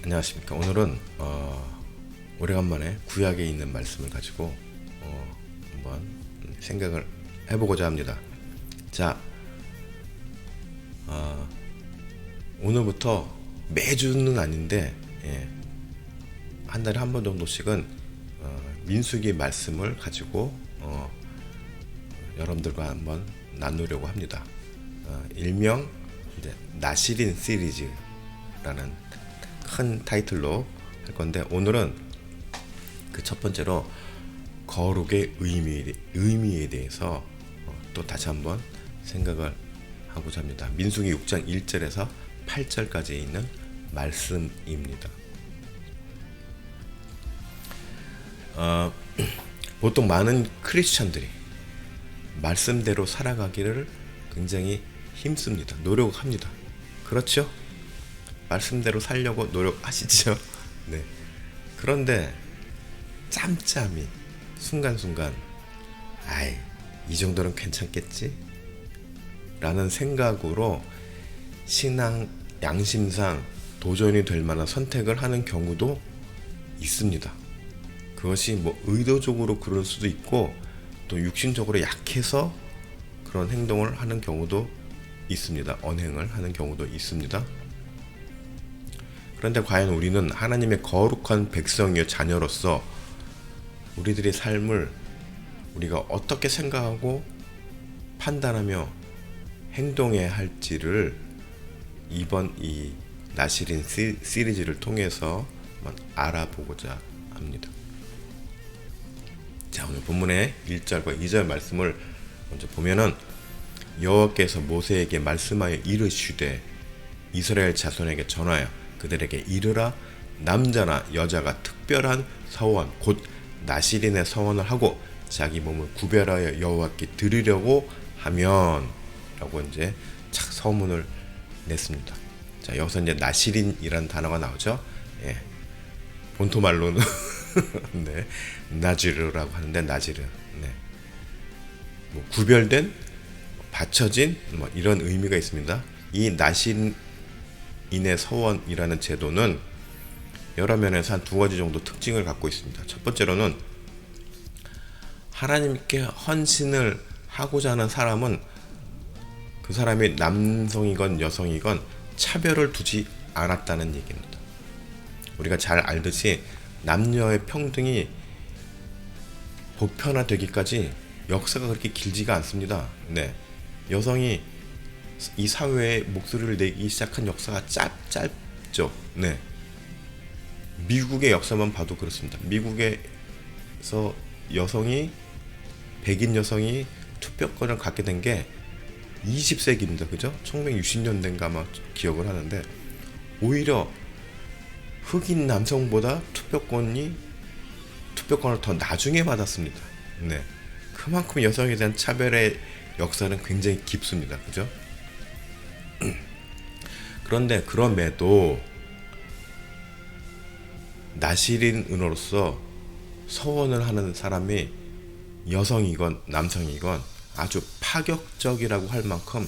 안녕하십니까. 오늘은 오래간만에 구약에 있는 말씀을 가지고 한번 생각을 해보고자 합니다. 자, 오늘부터 매주는 아닌데 한 달에 한 번 정도씩은 민수기 말씀을 가지고 여러분들과 한번 나누려고 합니다. 일명 이제 나시린 시리즈라는 큰 타이틀로 할 건데, 오늘은 그 첫 번째로 거룩의 의미에 대해서 또 다시 한번 생각을 하고자 합니다. 민수기 6장 1절에서 8절까지 있는 말씀입니다. 보통 많은 크리스천들이 말씀대로 살아가기를 굉장히 힘씁니다. 노력합니다. 그렇죠? 말씀대로 살려고 노력하시죠? 네. 그런데 짬짬이 순간순간 이 정도는 괜찮겠지? 라는 생각으로 신앙 양심상 도전이 될 만한 선택을 하는 경우도 있습니다. 그것이 뭐 의도적으로 그럴 수도 있고, 또 육신적으로 약해서 그런 행동을 하는 경우도 있습니다. 언행을 하는 경우도 있습니다. 그런데 과연 우리는 하나님의 거룩한 백성이요 자녀로서 우리들의 삶을 우리가 어떻게 생각하고 판단하며 행동해야 할지를 이번 이 나시린 시리즈를 통해서 한번 알아보고자 합니다. 자, 오늘 본문의 1절과 2절 말씀을 먼저 보면은, 여호와께서 모세에게 말씀하여 이르시되 이스라엘 자손에게 전하여 그들에게 이르라. 남자나 여자가 특별한 서원 곧 나시린의 서원을 하고 자기 몸을 구별하여 여호와께 드리려고 하면, 라고 이제 착 서문을 냈습니다. 자, 여기서 이제 나시린이라는 단어가 나오죠. 본토 말로는 네, 나지르라고 하는데, 나지르, 뭐 구별된, 받쳐진, 뭐 이런 의미가 있습니다. 이 나시린의 서원이라는 제도는 여러 면에서 한 두 가지 정도 특징을 갖고 있습니다. 첫 번째로는 하나님께 헌신을 하고자 하는 사람은 그 사람이 남성이건 여성이건 차별을 두지 않았다는 얘기입니다. 우리가 잘 알듯이 남녀의 평등이 보편화되기까지 역사가 그렇게 길지가 않습니다. 여성이 이 사회에 목소리를 내기 시작한 역사가 짧죠. 미국의 역사만 봐도 그렇습니다. 미국에서 백인 여성이 투표권을 갖게 된 게 20세기입니다. 그죠? 1960년대인가 아마 기억을 하는데, 오히려 흑인 남성보다 투표권을 더 나중에 받았습니다. 그만큼 여성에 대한 차별의 역사는 굉장히 깊습니다. 그죠? 그런데 그럼에도 나시린으로서 서원을 하는 사람이 여성이건 남성이건 아주 파격적이라고 할 만큼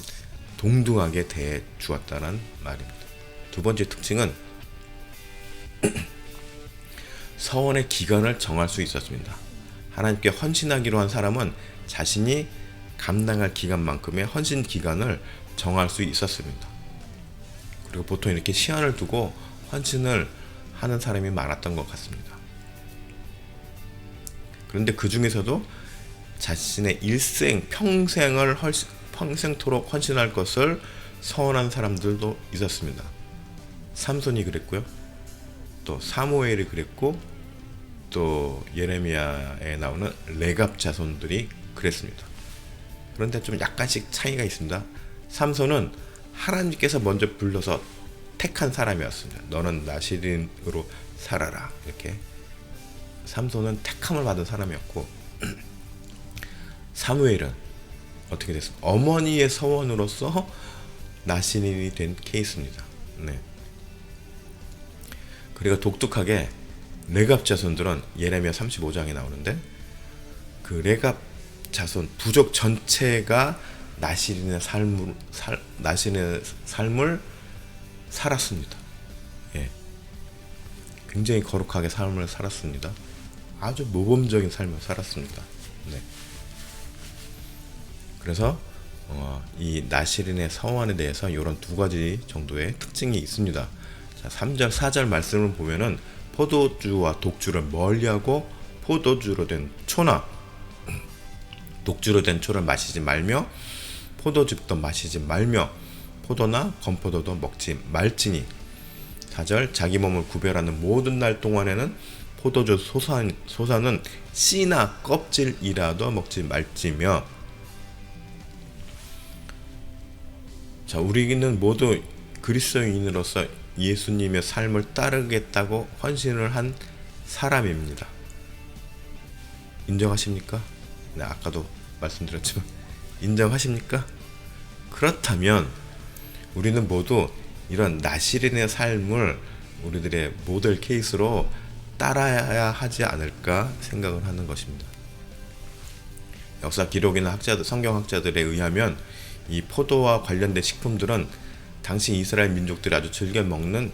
동등하게 대해 주었다는 말입니다. 두 번째 특징은 서원의 기간을 정할 수 있었습니다. 하나님께 헌신하기로 한 사람은 자신이 감당할 기간만큼의 헌신 기간을 정할 수 있었습니다. 그리고 보통 이렇게 시한을 두고 헌신을 하는 사람이 많았던 것 같습니다. 그런데 그 중에서도 자신의 평생토록 헌신할 것을 서원한 사람들도 있었습니다. 삼손이 그랬고요. 또 사무엘이 그랬고, 또 예레미야에 나오는 레갑 자손들이 그랬습니다. 그런데 좀 약간씩 차이가 있습니다. 삼손은 하나님께서 먼저 불러서 택한 사람이었습니다. 너는 나시린으로 살아라, 이렇게. 삼손은 택함을 받은 사람이었고, 사무엘은 어떻게 됐습니까? 어머니의 서원으로서 나시린이 된 케이스입니다. 그리고 독특하게 레갑 자손들은 예레미야 35장에 나오는데, 그 레갑 자손 부족 전체가 나시린의 삶을 살았습니다. 굉장히 거룩하게 삶을 살았습니다. 아주 모범적인 삶을 살았습니다. 네. 그래서 이 나시린의 서원에 대해서 이런 두 가지 정도의 특징이 있습니다. 자, 3절, 4절 말씀을 보면은 포도주와 독주를 멀리하고 포도주로 된 초나 독주로 된 초를 마시지 말며 포도즙도 마시지 말며 포도나 건포도도 먹지 말지니. 4절, 자기 몸을 구별하는 모든 날 동안에는 포도주 소사는 씨나 껍질이라도 먹지 말지며. 자, 우리는 모두 그리스도인으로서 예수님의 삶을 따르겠다고 헌신을 한 사람입니다. 인정하십니까? 네, 아까도 말씀드렸지만 인정하십니까? 그렇다면 우리는 모두 이런 나시린의 삶을 우리들의 모델 케이스로 따라야 하지 않을까 생각을 하는 것입니다. 역사 기록이나 성경학자들에 의하면 이 포도와 관련된 식품들은 당시 이스라엘 민족들이 아주 즐겨 먹는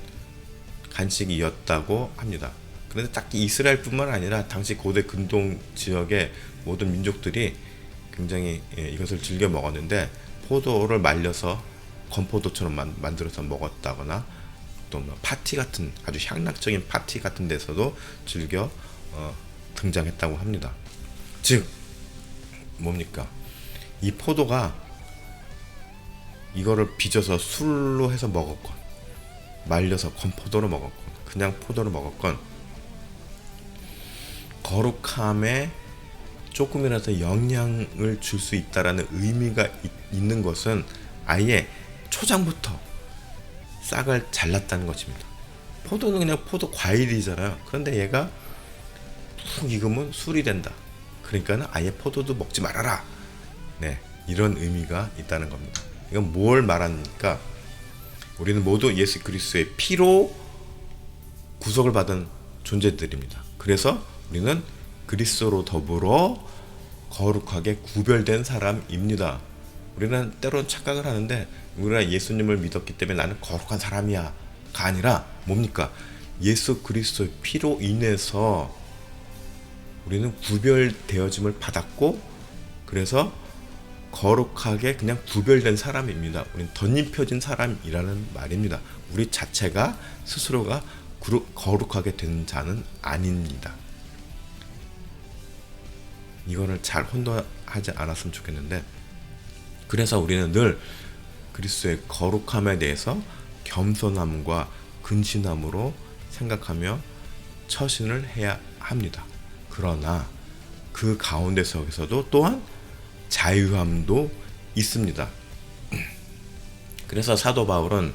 간식이었다고 합니다. 그런데 딱히 이스라엘뿐만 아니라 당시 고대 근동 지역의 모든 민족들이 굉장히 이것을 즐겨 먹었는데, 포도를 말려서 건포도처럼 만들어서 먹었다거나 또 파티 같은, 아주 향락적인 파티 같은 데서도 즐겨 등장했다고 합니다. 즉 뭡니까? 이 포도가 이거를 빚어서 술로 해서 먹었건, 말려서 건포도로 먹었건, 그냥 포도로 먹었건, 거룩함에 조금이라도 영향을 줄 수 있다라는 의미가 있는 것은 아예 초장부터 싹을 잘랐다는 것입니다. 포도는 그냥 포도 과일이잖아요. 그런데 얘가 푹 익으면 술이 된다. 그러니까 아예 포도도 먹지 말아라. 네, 이런 의미가 있다는 겁니다. 이건 뭘 말합니까? 우리는 모두 예수 그리스도의 피로 구속을 받은 존재들입니다. 그래서 우리는 그리스도로 더불어 거룩하게 구별된 사람입니다. 우리는 때로는 착각을 하는데, 우리가 예수님을 믿었기 때문에 나는 거룩한 사람이야 가 아니라 뭡니까? 예수 그리스도의 피로 인해서 우리는 구별되어짐을 받았고, 그래서 거룩하게 그냥 구별된 사람입니다. 우리는 덧입혀진 사람이라는 말입니다. 우리 자체가 스스로가 거룩하게 된 자는 아닙니다. 이거를 잘 혼동하지 않았으면 좋겠는데, 그래서 우리는 늘 그리스도의 거룩함에 대해서 겸손함과 근신함으로 생각하며 처신을 해야 합니다. 그러나 그 가운데 속에서도 또한 자유함도 있습니다. 그래서 사도 바울은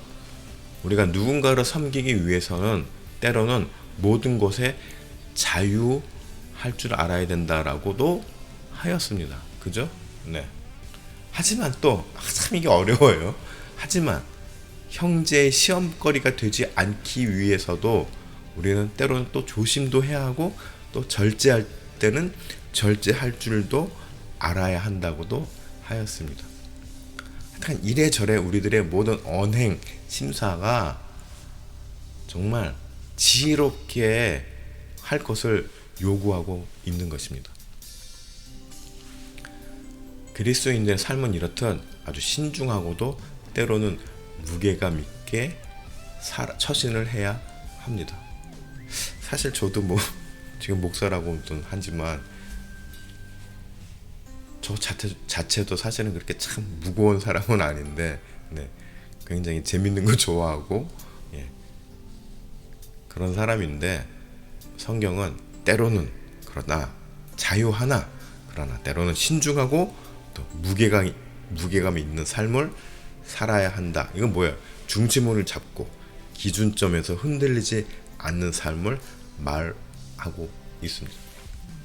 우리가 누군가를 섬기기 위해서는 때로는 모든 것에 자유할 줄 알아야 된다라고도 하였습니다. 그죠? 네. 하지만 또 참 이게 어려워요. 하지만 형제의 시험거리가 되지 않기 위해서도 우리는 때로는 또 조심도 해야 하고, 또 절제할 때는 절제할 줄도 알아야 한다고도 하였습니다. 하여튼 이래저래 우리들의 모든 언행 심사가 정말 지혜롭게 할 것을 요구하고 있는 것입니다. 그리스도인들의 삶은 이렇듯 아주 신중하고도 때로는 무게감 있게 처신을 해야 합니다. 사실 저도 지금 목사라고는 하지만 저 자체도 사실은 그렇게 참 무거운 사람은 아닌데, 네, 굉장히 재밌는 거 좋아하고, 그런 사람인데, 성경은 때로는 그러나 자유하나, 그러나 때로는 신중하고 또 무게감이 있는 삶을 살아야 한다. 이건 뭐야? 중심을 잡고 기준점에서 흔들리지 않는 삶을 말하고 있습니다.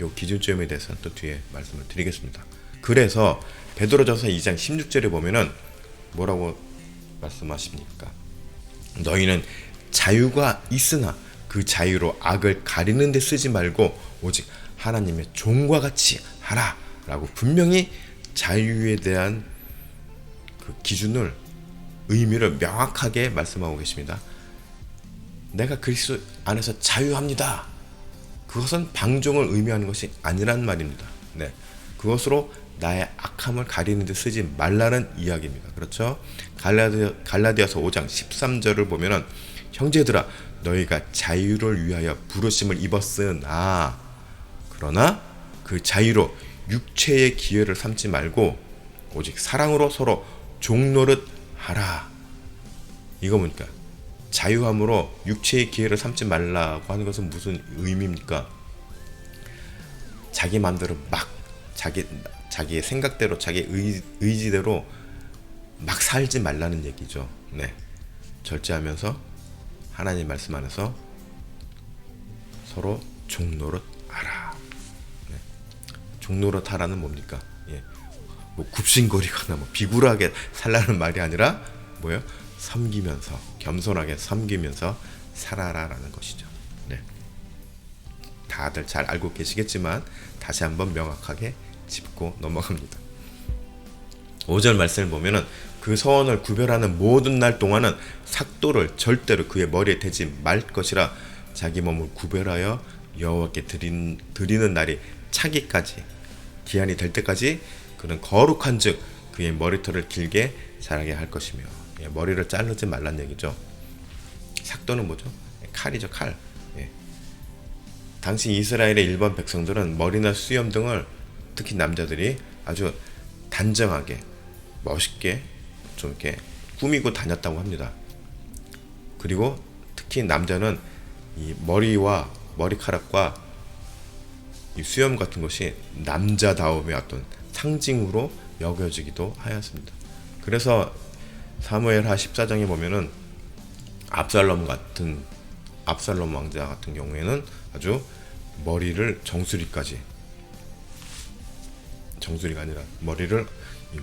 이 기준점에 대해서는 또 뒤에 말씀을 드리겠습니다. 그래서 베드로전서 2장 16절에 보면은 뭐라고 말씀하십니까? 너희는 자유가 있으나 그 자유로 악을 가리는 데 쓰지 말고 오직 하나님의 종과 같이 하라 라고 분명히 자유에 대한 그 기준을, 의미를 명확하게 말씀하고 계십니다. 내가 그리스도 안에서 자유합니다. 그것은 방종을 의미하는 것이 아니란 말입니다. 네, 그것으로 나의 악함을 가리는 데 쓰지 말라는 이야기입니다. 그렇죠? 갈라디아서 5장 13절을 보면은 형제들아 너희가 자유를 위하여 부르심을 입었으나 그러나 그 자유로 육체의 기회를 삼지 말고 오직 사랑으로 서로 종노릇 하라. 이거 뭡니까? 자유함으로 육체의 기회를 삼지 말라고 하는 것은 무슨 의미입니까? 자기 마음대로 막 자기의 생각대로 자기 의지대로 막 살지 말라는 얘기죠. 네, 절제하면서 하나님 말씀 안에서 서로 종노릇 하라. 네. 종노릇 하라는 뭡니까? 예. 뭐 굽신거리거나 뭐 비굴하게 살라는 말이 아니라 뭐요? 섬기면서 겸손하게 섬기면서 살아라라는 것이죠. 네. 다들 잘 알고 계시겠지만 다시 한번 명확하게 짚고 넘어갑니다. 5절 말씀을 보면은 그 서원을 구별하는 모든 날 동안은 삭도를 절대로 그의 머리에 대지 말 것이라 자기 몸을 구별하여 여호와께 드리는 날이 차기까지 기한이 될 때까지 그는 거룩한즉 그의 머리털을 길게 자라게 할 것이며 예, 머리를 자르지 말란 얘기죠. 삭도는 뭐죠? 칼이죠, 칼. 예. 당시 이스라엘의 일반 백성들은 머리나 수염 등을 특히 남자들이 아주 단정하게 멋있게 좀 이렇게 꾸미고 다녔다고 합니다. 그리고 특히 남자는 이 머리와 머리카락과 이 수염 같은 것이 남자다움의 어떤 상징으로 여겨지기도 하였습니다. 그래서 사무엘하 14장에 보면은 압살롬 왕자 같은 경우에는 아주 머리를 정수리가 아니라 머리를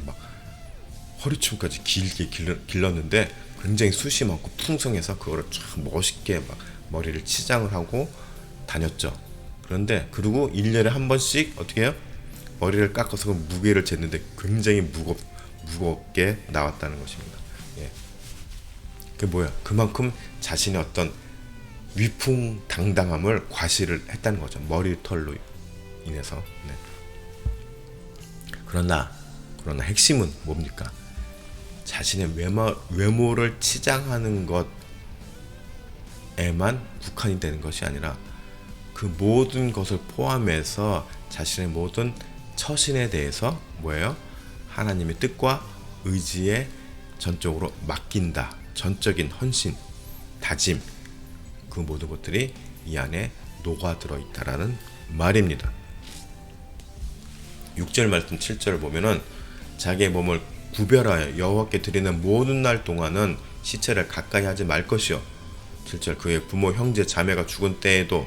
막 허리춤까지 길게 길렀는데 굉장히 숱이 많고 풍성해서 그거를 참 멋있게 막 머리를 치장을 하고 다녔죠. 그런데 그리고 1년에 한 번씩 어떻게 해요? 머리를 깎아서 그 무게를 쟀는데 굉장히 무겁게 나왔다는 것입니다. 예. 그게 뭐야? 그만큼 자신의 어떤 위풍당당함을 과시를 했다는 거죠. 머리털로 인해서. 네. 그러나 핵심은 뭡니까? 자신의 외모를 치장하는 것에만 국한이 되는 것이 아니라 그 모든 것을 포함해서 자신의 모든 처신에 대해서 뭐예요? 하나님의 뜻과 의지에 전적으로 맡긴다. 전적인 헌신, 다짐, 그 모든 것들이 이 안에 녹아들어 있다라는 말입니다. 6절 말씀 7절을 보면은 자기의 몸을 구별하여 여호와께 드리는 모든 날 동안은 시체를 가까이 하지 말 것이요 7절 그의 부모 형제 자매가 죽은 때에도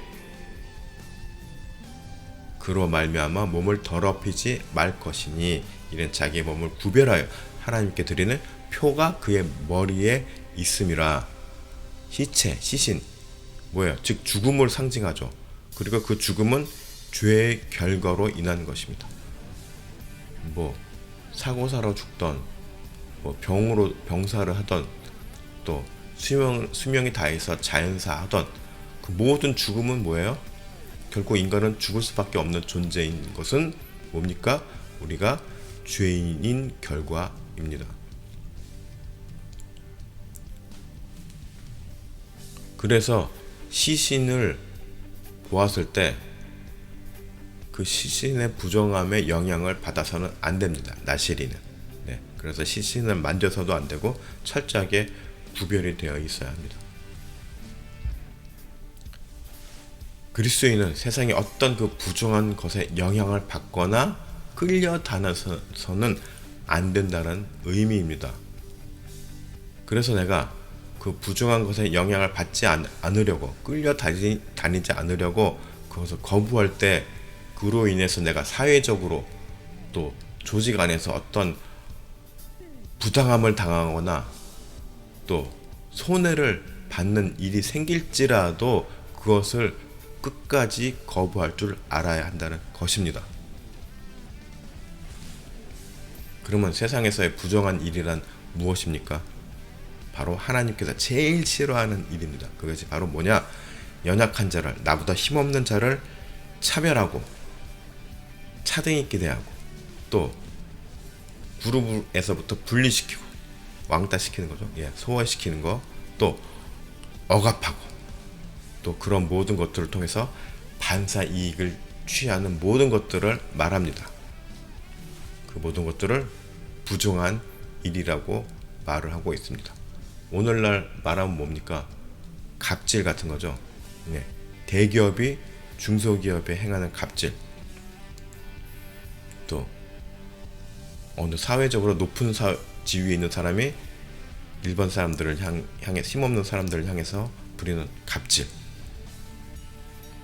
그로 말미암아 몸을 더럽히지 말 것이니 이는 자기의 몸을 구별하여 하나님께 드리는 표가 그의 머리에 있음이라. 시신 뭐예요? 즉 죽음을 상징하죠. 그리고 그 죽음은 죄의 결과로 인한 것입니다. 뭐 사고사로 죽던 뭐 병사를 하던 또 수명이 다해서 자연사 하던 그 모든 죽음은 뭐예요? 결국 인간은 죽을 수밖에 없는 존재인 것은 뭡니까? 우리가 죄인인 결과입니다. 그래서 시신을 보았을 때 그 시신의 부정함에 영향을 받아서는 안 됩니다. 나시리는. 네, 그래서 시신을 만져서도 안 되고 철저하게 구별이 되어 있어야 합니다. 그리스도인은 세상의 어떤 그 부정한 것에 영향을 받거나 끌려다녀서는 안 된다는 의미입니다. 그래서 내가 그 부정한 것에 영향을 받지 않으려고 끌려다니지 않으려고 그것을 거부할 때 그로 인해서 내가 사회적으로 또 조직 안에서 어떤 부당함을 당하거나 또 손해를 받는 일이 생길지라도 그것을 끝까지 거부할 줄 알아야 한다는 것입니다. 그러면 세상에서의 부정한 일이란 무엇입니까? 바로 하나님께서 제일 싫어하는 일입니다. 그것이 바로 뭐냐? 연약한 자를, 나보다 힘없는 자를 차별하고 차등이 기대하고 또 그룹에서부터 분리시키고 왕따시키는 거죠. 소외시키는 거, 또 억압하고, 또 그런 모든 것들을 통해서 반사 이익을 취하는 모든 것들을 말합니다. 그 모든 것들을 부정한 일이라고 말을 하고 있습니다. 오늘날 말하면 뭡니까? 갑질 같은 거죠. 대기업이 중소기업에 행하는 갑질, 또 어느 사회적으로 높은 지위에 있는 사람이 일반 사람들을 향해, 힘없는 사람들을 향해서 부리는 갑질,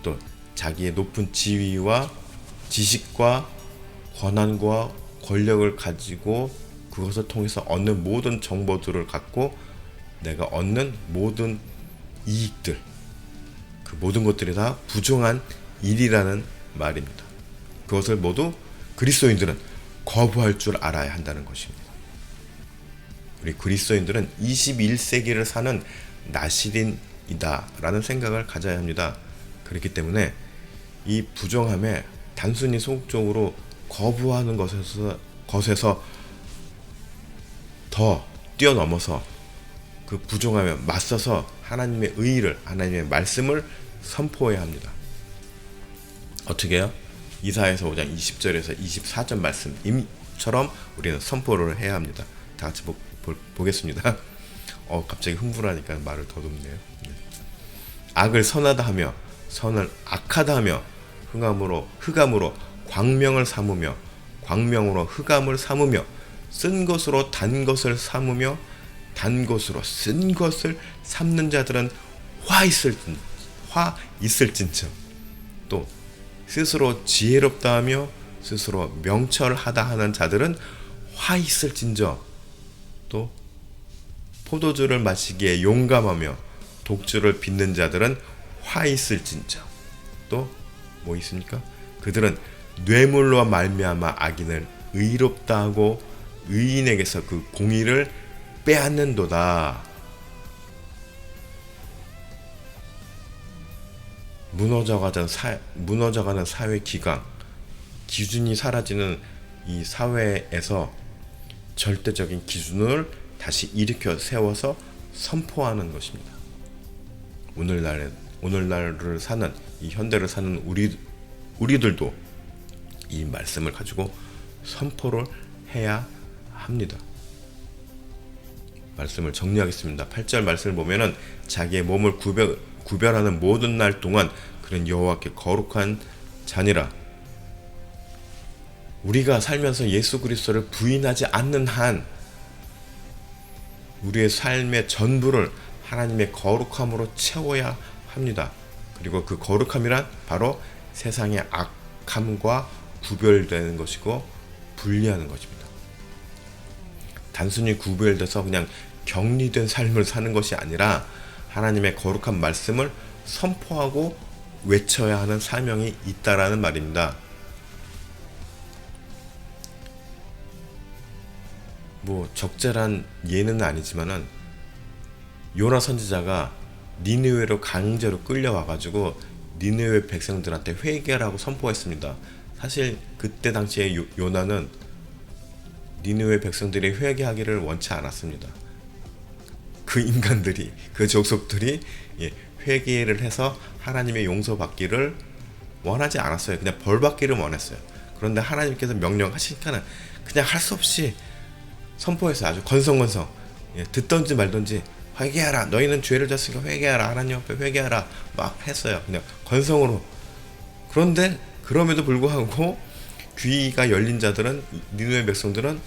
또 자기의 높은 지위와 지식과 권한과 권력을 가지고 그것을 통해서 얻는 모든 정보들을 갖고 내가 얻는 모든 이익들, 그 모든 것들이 다 부정한 일이라는 말입니다. 그것을 모두 그리스도인들은 거부할 줄 알아야 한다는 것입니다. 우리 그리스도인들은 21세기를 사는 나시린이다 라는 생각을 가져야 합니다. 그렇기 때문에 이 부정함에 단순히 소극적으로 거부하는 것에서 더 뛰어넘어서 그 부정함에 맞서서 하나님의 의의를, 하나님의 말씀을 선포해야 합니다. 어떻게 해요? 이사야서 5장 20절에서 24절 말씀처럼 우리는 선포를 해야 합니다. 다 같이 보겠습니다. 갑자기 흥분하니까 말을 더듬네요. 악을 선하다 하며 선을 악하다 하며 흑암으로 광명을 삼으며 광명으로 흑암을 삼으며 쓴 것으로 단 것을 삼으며 단 것으로 쓴 것을 삼는 자들은 화 있을진저, 또 스스로 지혜롭다 하며 스스로 명철하다 하는 자들은 화 있을진저, 또 포도주를 마시기에 용감하며 독주를 빚는 자들은 화 있을진저, 또 뭐 있습니까? 그들은 뇌물로 말미암아 악인을 의롭다 하고 의인에게서 그 공의를 빼앗는도다. 무너져가는 사회 기준이 사라지는 이 사회에서 절대적인 기준을 다시 일으켜 세워서 선포하는 것입니다. 오늘날을 사는, 이 현대를 사는 우리들도 이 말씀을 가지고 선포를 해야 합니다. 말씀을 정리하겠습니다. 8절 말씀을 보면은 자기의 몸을 구별하는 모든 날 동안 그는 여호와께 거룩한 자니라. 우리가 살면서 예수 그리스도를 부인하지 않는 한 우리의 삶의 전부를 하나님의 거룩함으로 채워야 합니다. 그리고 그 거룩함이란 바로 세상의 악함과 구별되는 것이고 분리하는 것입니다. 단순히 구별돼서 그냥 격리된 삶을 사는 것이 아니라 하나님의 거룩한 말씀을 선포하고 외쳐야 하는 사명이 있다라는 말입니다. 적절한 예는 아니지만은 요나 선지자가 니느웨로 강제로 끌려와가지고 니느웨 백성들한테 회개하라고 선포했습니다. 사실 그때 당시에 요나는 니느웨 백성들이 회개하기를 원치 않았습니다. 그 인간들이, 그 족속들이 회개를 해서 하나님의 용서받기를 원하지 않았어요. 그냥 벌받기를 원했어요. 그런데 하나님께서 명령하시니까 그냥 할 수 없이 선포했어요. 아주 건성건성. 듣던지 말던지 회개하라. 너희는 죄를 졌으니까 회개하라. 하나님 앞에 회개하라. 막 했어요. 그냥 건성으로. 그런데 그럼에도 불구하고 귀가 열린 자들은, 니느웨 백성들은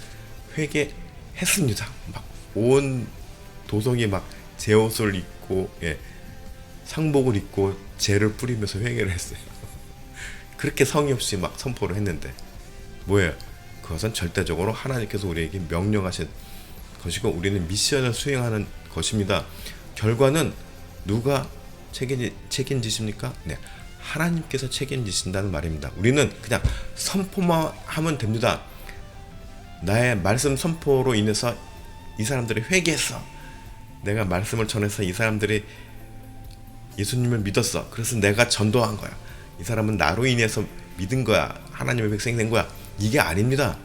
회개했습니다. 막 온 도성이 막 제 옷을 입고 상복을 입고 재를 뿌리면서 회개를 했어요. 그렇게 성의 없이 막 선포를 했는데 뭐예요? 그것은 절대적으로 하나님께서 우리에게 명령하신 것이고 우리는 미션을 수행하는 것입니다. 결과는 누가 책임지십니까? 네, 하나님께서 책임지신다는 말입니다. 우리는 그냥 선포만 하면 됩니다. 나의 말씀 선포로 인해서 이 사람들이 회개했어. 내가 말씀을 전해서 이 사람들이 예수님을 믿었어. 그래서 내가 전도한 거야. 이 사람은 나로 인해서 믿은 거야. 하나님의 백성이 된 거야. 이게 아닙니다.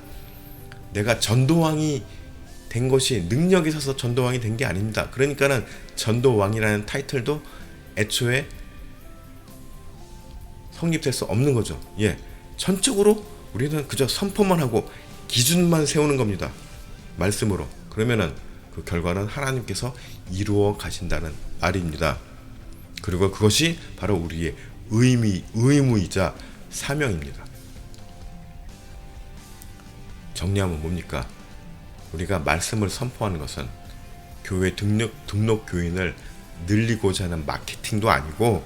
내가 전도왕이 된 것이 능력이 있어서 전도왕이 된 게 아닙니다. 그러니까는 전도왕이라는 타이틀도 애초에 성립될 수 없는 거죠. 예, 전적으로 우리는 그저 선포만 하고 기준만 세우는 겁니다. 말씀으로. 그러면은 그 결과는 하나님께서 이루어 가신다는 말입니다. 그리고 그것이 바로 우리의 의무이자 사명입니다. 정리하면 뭡니까? 우리가 말씀을 선포하는 것은 교회 등록 교인을 늘리고자 하는 마케팅도 아니고,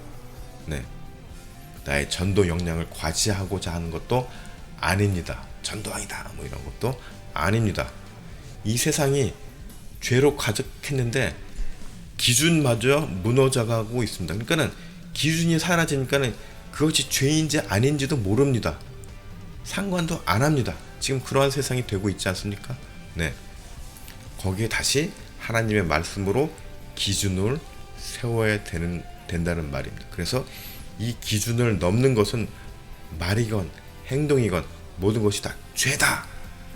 나의 전도 역량을 과시하고자 하는 것도 아닙니다. 전도왕이다 뭐 이런 것도 아닙니다. 이 세상이 죄로 가득했는데 기준마저 무너져가고 있습니다. 그러니까는 기준이 사라지니까는 그것이 죄인지 아닌지도 모릅니다. 상관도 안 합니다. 지금 그러한 세상이 되고 있지 않습니까? 거기에 다시 하나님의 말씀으로 기준을 세워야 된다는 말입니다. 그래서 이 기준을 넘는 것은 말이건 행동이건 모든 것이 다 죄다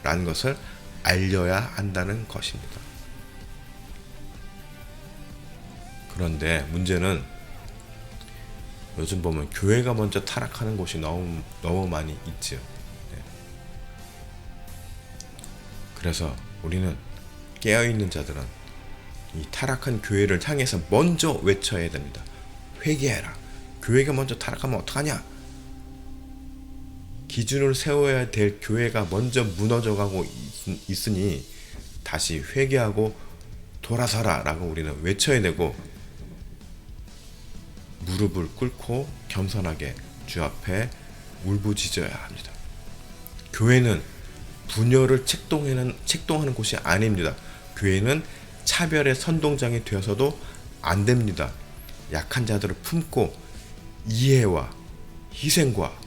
라는 것을 알려야 한다는 것입니다. 그런데 문제는 요즘 보면 교회가 먼저 타락하는 곳이 너무 많이 있지요. 그래서 우리는 깨어있는 자들은 이 타락한 교회를 향해서 먼저 외쳐야 됩니다. 회개해라. 교회가 먼저 타락하면 어떡하냐? 기준을 세워야 될 교회가 먼저 무너져가고 있으니 다시 회개하고 돌아서라 라고 우리는 외쳐야 되고, 무릎을 꿇고 겸손하게 주 앞에 울부짖어야 합니다. 교회는 분열을 책동하는 곳이 아닙니다. 교회는 차별의 선동장이 되어서도 안 됩니다. 약한 자들을 품고 이해와 희생과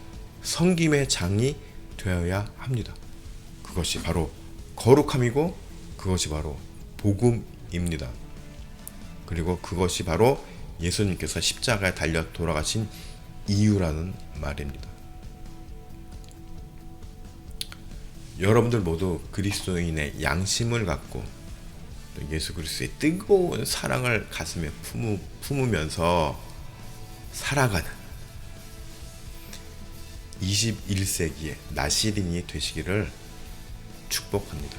섬김의 장이 되어야 합니다. 그것이 바로 거룩함이고 그것이 바로 복음입니다. 그리고 그것이 바로 예수님께서 십자가에 달려 돌아가신 이유라는 말입니다. 여러분들 모두 그리스도인의 양심을 갖고 예수 그리스도의 뜨거운 사랑을 가슴에 품으면서 살아가는 21세기의 나시린이 되시기를 축복합니다.